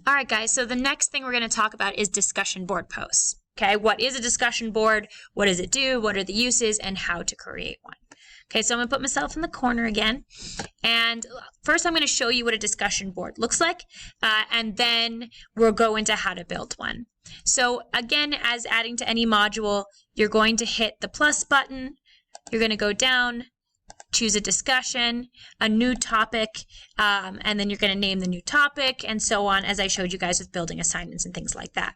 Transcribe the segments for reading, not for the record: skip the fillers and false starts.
All right, guys, so the next thing we're going to talk about is discussion board posts. Okay, what is a discussion board? What does it do? What are the uses and how to create one? Okay, so I'm going to put myself in the corner again. And first I'm going to show you what a discussion board looks like, and then we'll go into how to build one. So again, as adding to any module, you're going to hit the plus button. You're going to go down, choose a discussion, a new topic, and then you're going to name the new topic and so on, as I showed you guys with building assignments and things like that.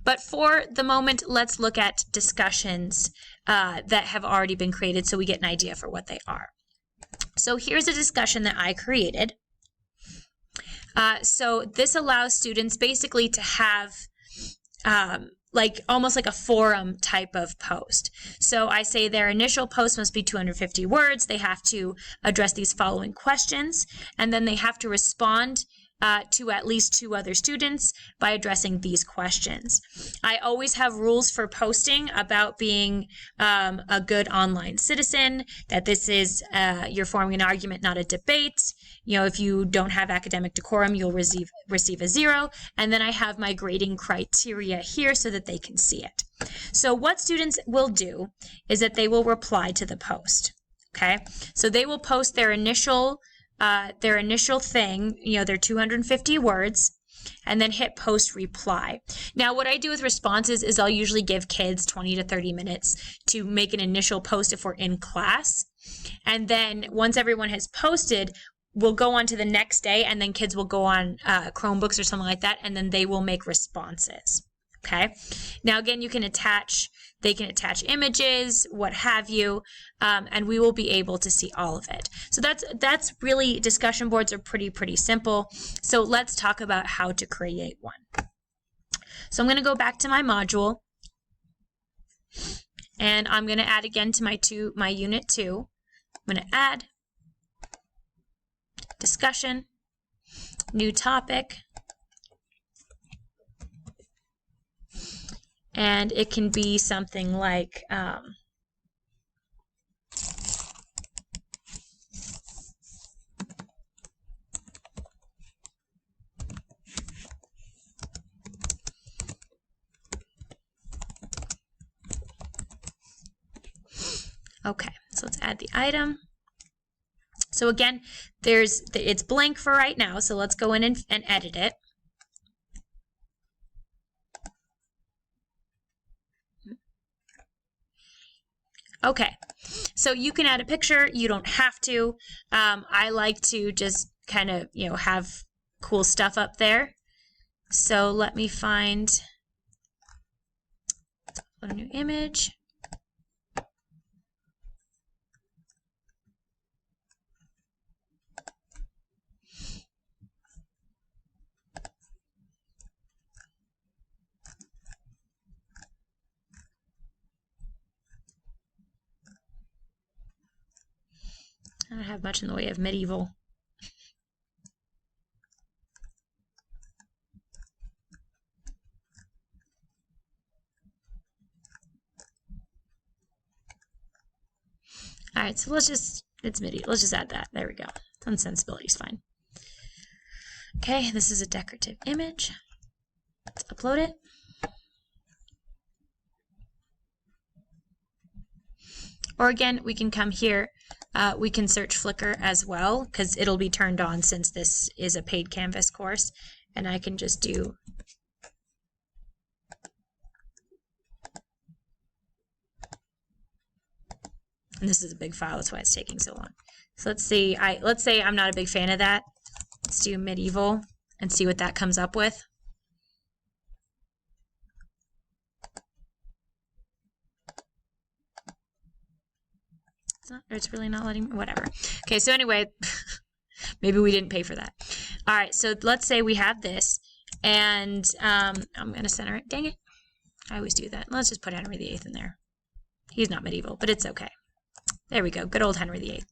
But for the moment, let's look at discussions that have already been created so we get an idea for what they are. So here's a discussion that I created. So this allows students basically to have almost like a forum type of post. So I say their initial post must be 250 words. They have to address these following questions, and then they have to respond to at least 2 other students by addressing these questions. I always have rules for posting about being a good online citizen, that this is, you're forming an argument, not a debate. You know, if you don't have academic decorum, you'll receive a 0. And then I have my grading criteria here so that they can see it. So what students will do is that they will reply to the post. Okay, so they will post their initial thing, you know, their 250 words, and then hit post reply. Now, what I do with responses is I'll usually give kids 20 to 30 minutes to make an initial post if we're in class. And then once everyone has posted, we'll go on to the next day, and then kids will go on Chromebooks or something like that, and then they will make responses. Okay. Now, again, they can attach images, what have you, and we will be able to see all of it. So that's really, discussion boards are pretty simple. So let's talk about how to create one. So I'm going to go back to my module, and I'm going to add again to my unit 2. I'm going to add discussion, new topic, and it can be something like okay, so let's add the item. So again, it's blank for right now, so let's go in and edit it. Okay, so you can add a picture. You don't have to. I like to just kind of, you know, have cool stuff up there. So let me find a new image. I don't have much in the way of medieval. All right, so it's medieval. Let's just add that. There we go. Unsensibility is fine. Okay, this is a decorative image. Let's upload it. Or again, we can come here. We can search Flickr as well, because it'll be turned on since this is a paid Canvas course. And I can just do and this is a big file, that's why it's taking so long. So let's say I'm not a big fan of that. Let's do medieval and see what that comes up with. It's really not letting me, whatever. Okay, so anyway, maybe we didn't pay for that. All right, so let's say we have this, and I'm going to center it. Dang it. I always do that. Let's just put Henry VIII in there. He's not medieval, but it's okay. There we go. Good old Henry VIII.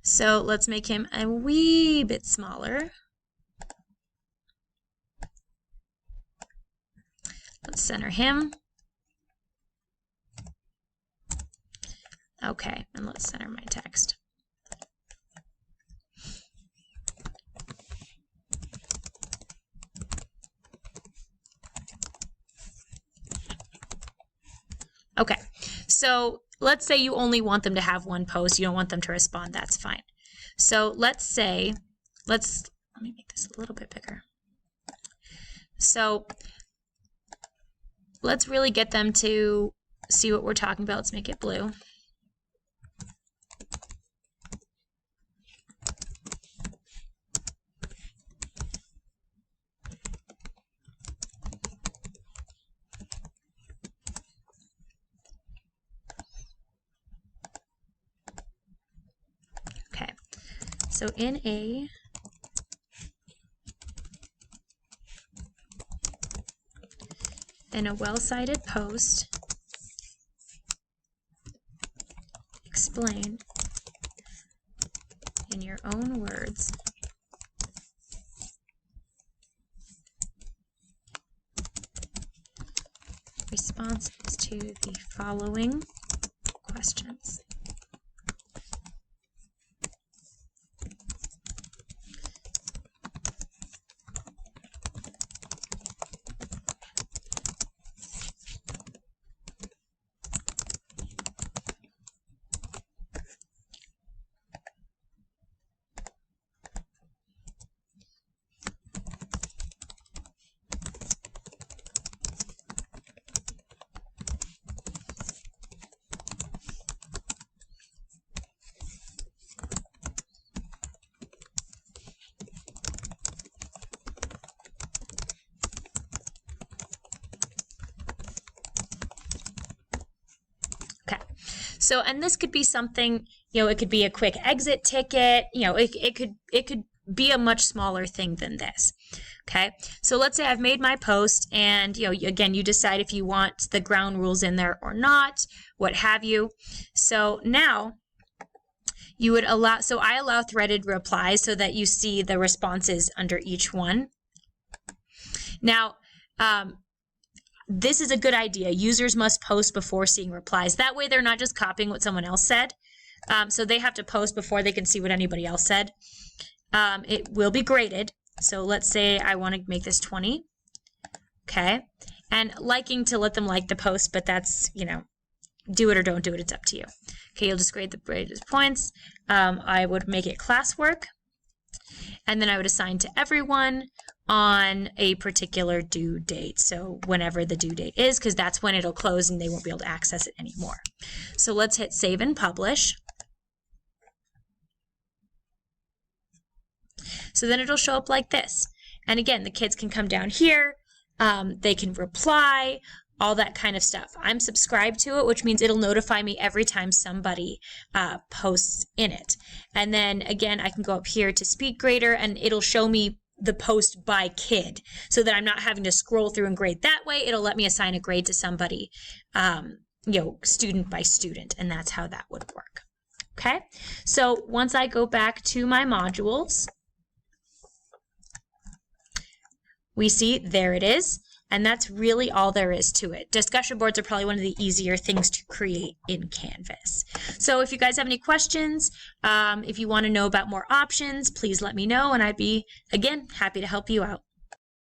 So let's make him a wee bit smaller. Let's center him. Okay, and let's center my text. So let's say you only want them to have one post. You don't want them to respond. That's fine. So let's say, let me make this a little bit bigger. So let's really get them to see what we're talking about. Let's make it blue. Okay, so in a well-cited post, explain in your own words responses to the following questions. So, and this could be something, it could be a quick exit ticket, it could be a much smaller thing than this. Okay, so let's say I've made my post and, again, you decide if you want the ground rules in there or not, what have you. So now you would allow, so I allow threaded replies so that you see the responses under each one. Now, this is a good idea. Users must post before seeing replies. That way they're not just copying what someone else said. So they have to post before they can see what anybody else said. It will be graded. So let's say I want to make this 20. Okay. And liking to let them like the post, but that's, do it or don't do it. It's up to you. Okay. You'll just grade the graded points. I would make it classwork. And then I would assign to everyone on a particular due date. So whenever the due date is, because that's when it'll close and they won't be able to access it anymore. So let's hit save and publish. So then it'll show up like this. And again, the kids can come down here. They can reply, all that kind of stuff. I'm subscribed to it, which means it'll notify me every time somebody posts in it. And then again, I can go up here to SpeedGrader and it'll show me the post by kid so that I'm not having to scroll through and grade that way. It'll let me assign a grade to somebody, student by student, and that's how that would work. Okay, so once I go back to my modules, we see there it is. And that's really all there is to it. Discussion boards are probably one of the easier things to create in Canvas. So if you guys have any questions, if you want to know about more options, please let me know and I'd be, again, happy to help you out.